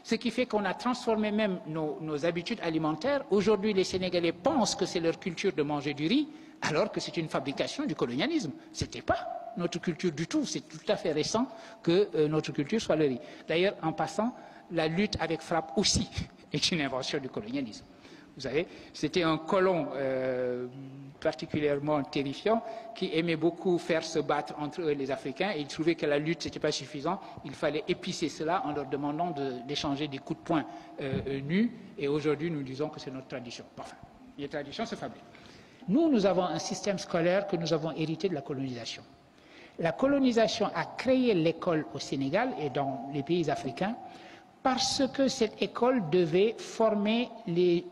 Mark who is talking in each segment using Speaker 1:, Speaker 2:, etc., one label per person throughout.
Speaker 1: Ce qui fait qu'on a transformé même nos habitudes alimentaires. Aujourd'hui, les Sénégalais pensent que c'est leur culture de manger du riz, alors que c'est une fabrication du colonialisme. Ce n'était pas notre culture du tout. C'est tout à fait récent que notre culture soit le riz. D'ailleurs, en passant, la lutte avec frappe aussi est une invention du colonialisme. Vous savez, c'était un colon particulièrement terrifiant qui aimait beaucoup faire se battre entre eux et les Africains, et il trouvait que la lutte n'était pas suffisante. Il fallait épicer cela en leur demandant d'échanger des coups de poing nus, et aujourd'hui nous disons que c'est notre tradition. Enfin, les traditions se fabriquent. Nous avons un système scolaire que nous avons hérité de la colonisation. La colonisation a créé l'école au Sénégal et dans les pays africains parce que cette école devait former les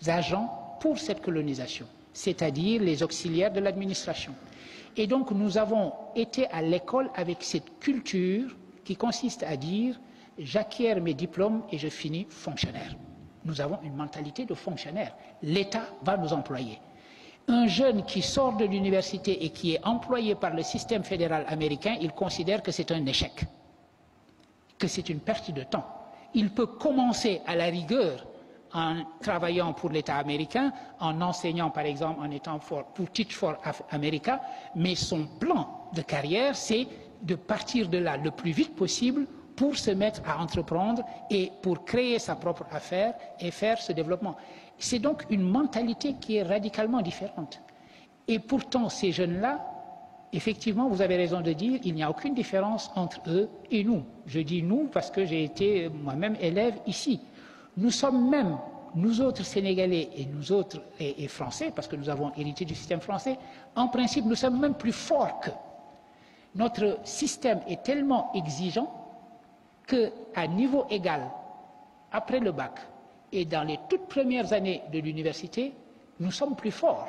Speaker 1: agents pour cette colonisation, c'est-à-dire les auxiliaires de l'administration. Et donc nous avons été à l'école avec cette culture qui consiste à dire « j'acquiers mes diplômes et je finis fonctionnaire ». Nous avons une mentalité de fonctionnaire. L'État va nous employer. Un jeune qui sort de l'université et qui est employé par le système fédéral américain, il considère que c'est un échec, que c'est une perte de temps. Il peut commencer à la rigueur en travaillant pour l'État américain, en enseignant par exemple, en étant pour Teach for America, mais son plan de carrière, c'est de partir de là le plus vite possible pour se mettre à entreprendre et pour créer sa propre affaire et faire ce développement. C'est donc une mentalité qui est radicalement différente. Et pourtant, ces jeunes-là, effectivement, vous avez raison de dire, il n'y a aucune différence entre eux et nous. Je dis nous parce que j'ai été moi-même élève ici. Nous sommes même, nous autres Sénégalais et nous autres et Français, parce que nous avons hérité du système français, en principe, nous sommes même plus forts qu'eux. Notre système est tellement exigeant qu'à niveau égal, après le bac et dans les toutes premières années de l'université, nous sommes plus forts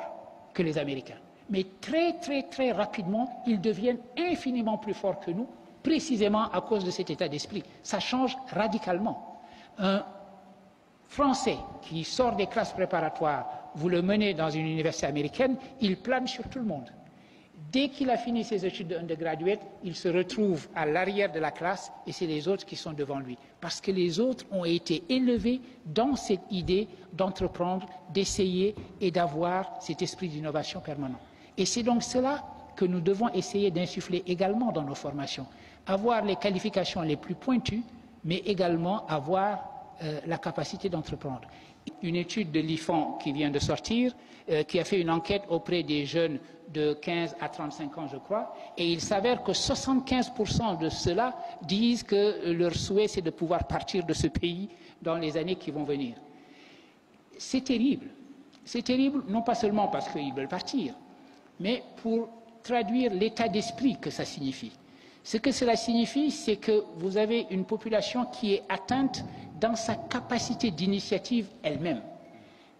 Speaker 1: que les Américains. Mais très rapidement, ils deviennent infiniment plus forts que nous, précisément à cause de cet état d'esprit. Ça change radicalement. Un Français qui sort des classes préparatoires, vous le menez dans une université américaine, il plane sur tout le monde. Dès qu'il a fini ses études d'undergraduate, il se retrouve à l'arrière de la classe et c'est les autres qui sont devant lui. Parce que les autres ont été élevés dans cette idée d'entreprendre, d'essayer et d'avoir cet esprit d'innovation permanent. Et c'est donc cela que nous devons essayer d'insuffler également dans nos formations. Avoir les qualifications les plus pointues, mais également avoir la capacité d'entreprendre. Une étude de l'IFAN qui vient de sortir, qui a fait une enquête auprès des jeunes de 15 à 35 ans, je crois, et il s'avère que 75% de ceux-là disent que leur souhait, c'est de pouvoir partir de ce pays dans les années qui vont venir. C'est terrible. C'est terrible, non pas seulement parce qu'ils veulent partir, mais pour traduire l'état d'esprit que ça signifie. Ce que cela signifie, c'est que vous avez une population qui est atteinte dans sa capacité d'initiative elle-même.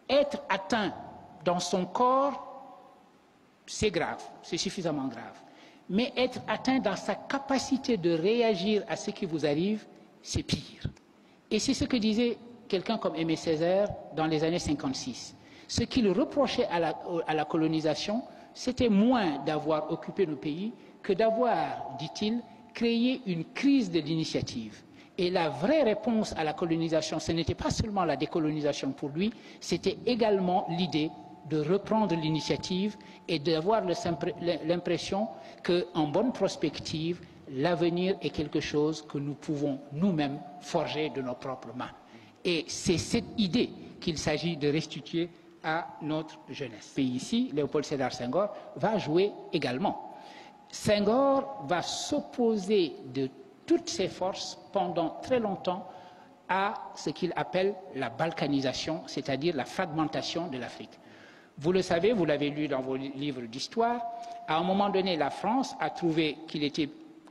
Speaker 1: Être atteint dans son corps, c'est grave, c'est suffisamment grave. Mais être atteint dans sa capacité de réagir à ce qui vous arrive, c'est pire. Et c'est ce que disait quelqu'un comme Aimé Césaire dans les années 56. Ce qu'il reprochait à la colonisation, c'était moins d'avoir occupé nos pays que d'avoir, dit-il, créé une crise de l'initiative. Et la vraie réponse à la colonisation, ce n'était pas seulement la décolonisation pour lui, c'était également l'idée de reprendre l'initiative et d'avoir l'impression qu'en bonne prospective, l'avenir est quelque chose que nous pouvons nous-mêmes forger de nos propres mains. Et c'est cette idée qu'il s'agit de restituer à notre jeunesse. Et ici, Léopold Sédar Senghor va jouer également. Senghor va s'opposer de toutes ses forces pendant très longtemps à ce qu'il appelle la balkanisation, c'est-à-dire la fragmentation de l'Afrique. Vous le savez, vous l'avez lu dans vos livres d'histoire, à un moment donné, la France a trouvé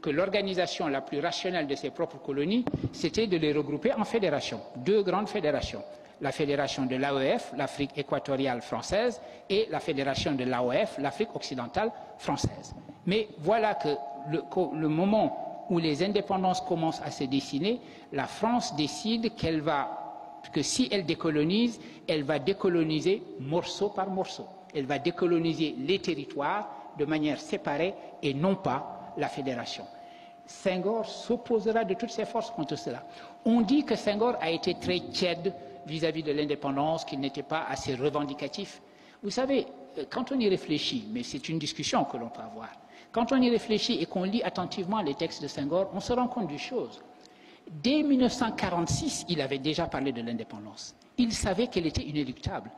Speaker 1: que l'organisation la plus rationnelle de ses propres colonies, c'était de les regrouper en fédérations, deux grandes fédérations. La fédération de l'AEF, l'Afrique équatoriale française, et la fédération de l'AOF, l'Afrique occidentale française. Mais voilà que le moment où les indépendances commencent à se dessiner, la France décide que si elle décolonise, elle va décoloniser morceau par morceau. Elle va décoloniser les territoires de manière séparée et non pas la fédération. Senghor s'opposera de toutes ses forces contre cela. On dit que Senghor a été très tiède vis-à-vis de l'indépendance, qu'il n'était pas assez revendicatif. Vous savez, quand on y réfléchit, mais c'est une discussion que l'on peut avoir, quand on y réfléchit et qu'on lit attentivement les textes de Senghor, on se rend compte d'une chose. Dès 1946, il avait déjà parlé de l'indépendance. Il savait qu'elle était inéluctable.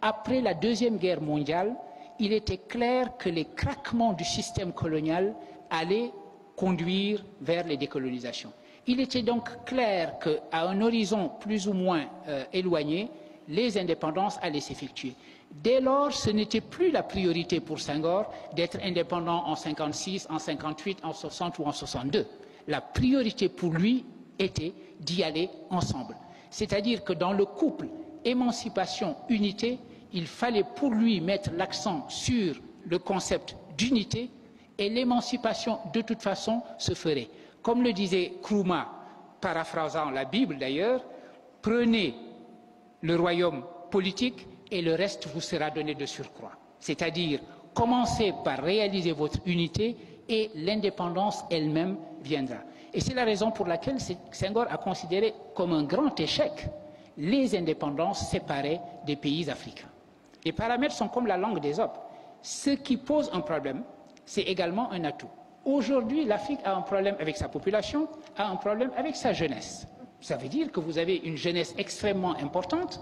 Speaker 1: Après la Deuxième Guerre mondiale, il était clair que les craquements du système colonial allaient conduire vers les décolonisations. Il était donc clair qu'à un horizon plus ou moins éloigné, les indépendances allaient s'effectuer. Dès lors, ce n'était plus la priorité pour Senghor d'être indépendant en 56, en 58, en 60 ou en 62. La priorité pour lui était d'y aller ensemble. C'est-à-dire que dans le couple émancipation-unité, il fallait pour lui mettre l'accent sur le concept d'unité et l'émancipation, de toute façon, se ferait. Comme le disait Nkrumah, paraphrasant la Bible d'ailleurs, prenez le royaume politique et le reste vous sera donné de surcroît. C'est-à-dire, commencez par réaliser votre unité et l'indépendance elle-même viendra. Et c'est la raison pour laquelle Senghor a considéré comme un grand échec les indépendances séparées des pays africains. Les paramètres sont comme la langue d'Ésope. Ce qui pose un problème, c'est également un atout. Aujourd'hui, l'Afrique a un problème avec sa population, a un problème avec sa jeunesse. Ça veut dire que vous avez une jeunesse extrêmement importante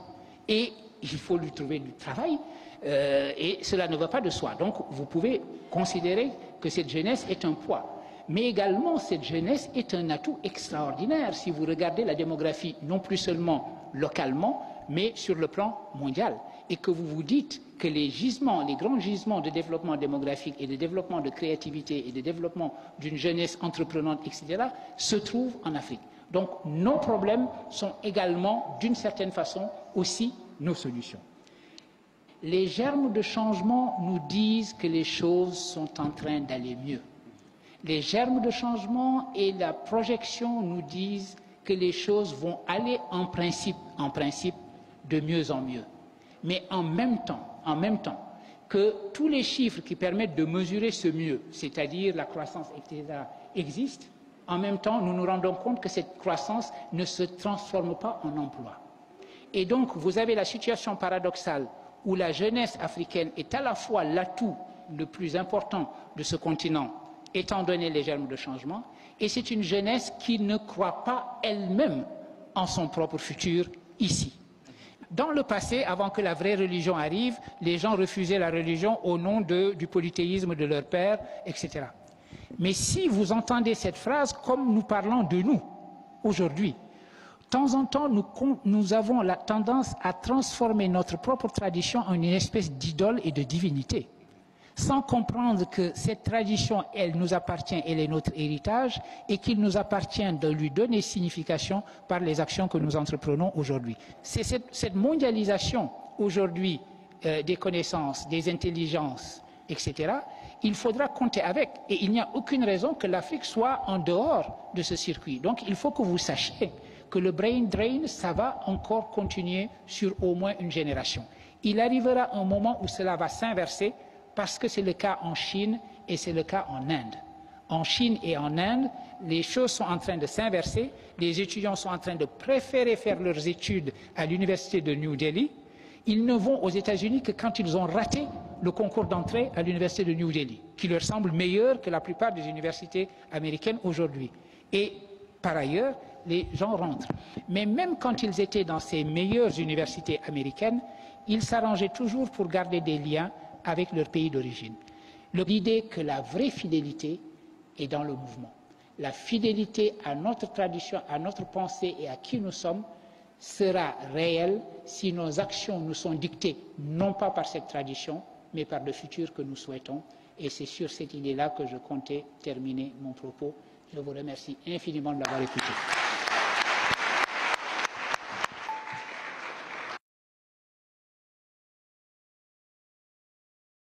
Speaker 1: et il faut lui trouver du travail et cela ne va pas de soi. Donc, vous pouvez considérer que cette jeunesse est un poids. Mais également, cette jeunesse est un atout extraordinaire si vous regardez la démographie, non plus seulement localement, mais sur le plan mondial. Et que vous vous dites que les gisements, les grands gisements de développement démographique et de développement de créativité et de développement d'une jeunesse entreprenante, etc., se trouvent en Afrique. Donc, nos problèmes sont également, d'une certaine façon, aussi nos solutions. Les germes de changement nous disent que les choses sont en train d'aller mieux. Les germes de changement et la projection nous disent que les choses vont aller en principe, de mieux en mieux. Mais en même temps, que tous les chiffres qui permettent de mesurer ce mieux, c'est-à-dire la croissance, etc., existent, en même temps, nous nous rendons compte que cette croissance ne se transforme pas en emploi. Et donc, vous avez la situation paradoxale où la jeunesse africaine est à la fois l'atout le plus important de ce continent, étant donné les germes de changement, et c'est une jeunesse qui ne croit pas elle-même en son propre futur ici. Dans le passé, avant que la vraie religion arrive, les gens refusaient la religion au nom du polythéisme de leur père, etc. Mais si vous entendez cette phrase comme nous parlons de nous, aujourd'hui, de temps en temps, nous avons la tendance à transformer notre propre tradition en une espèce d'idole et de divinité, sans comprendre que cette tradition, elle nous appartient, elle est notre héritage, et qu'il nous appartient de lui donner signification par les actions que nous entreprenons aujourd'hui. C'est cette mondialisation aujourd'hui des connaissances, des intelligences, etc., il faudra compter avec. Et il n'y a aucune raison que l'Afrique soit en dehors de ce circuit. Donc il faut que vous sachiez que le brain drain, ça va encore continuer sur au moins une génération. Il arrivera un moment où cela va s'inverser, parce que c'est le cas en Chine et c'est le cas en Inde. En Chine et en Inde, les choses sont en train de s'inverser. Les étudiants sont en train de préférer faire leurs études à l'université de New Delhi. Ils ne vont aux États-Unis que quand ils ont raté le concours d'entrée à l'université de New Delhi, qui leur semble meilleur que la plupart des universités américaines aujourd'hui. Et par ailleurs, les gens rentrent. Mais même quand ils étaient dans ces meilleures universités américaines, ils s'arrangeaient toujours pour garder des liens avec leur pays d'origine. L'idée que la vraie fidélité est dans le mouvement. La fidélité à notre tradition, à notre pensée et à qui nous sommes sera réelle si nos actions nous sont dictées non pas par cette tradition, mais par le futur que nous souhaitons. Et c'est sur cette idée-là que je comptais terminer mon propos. Je vous remercie infiniment de l'avoir écouté.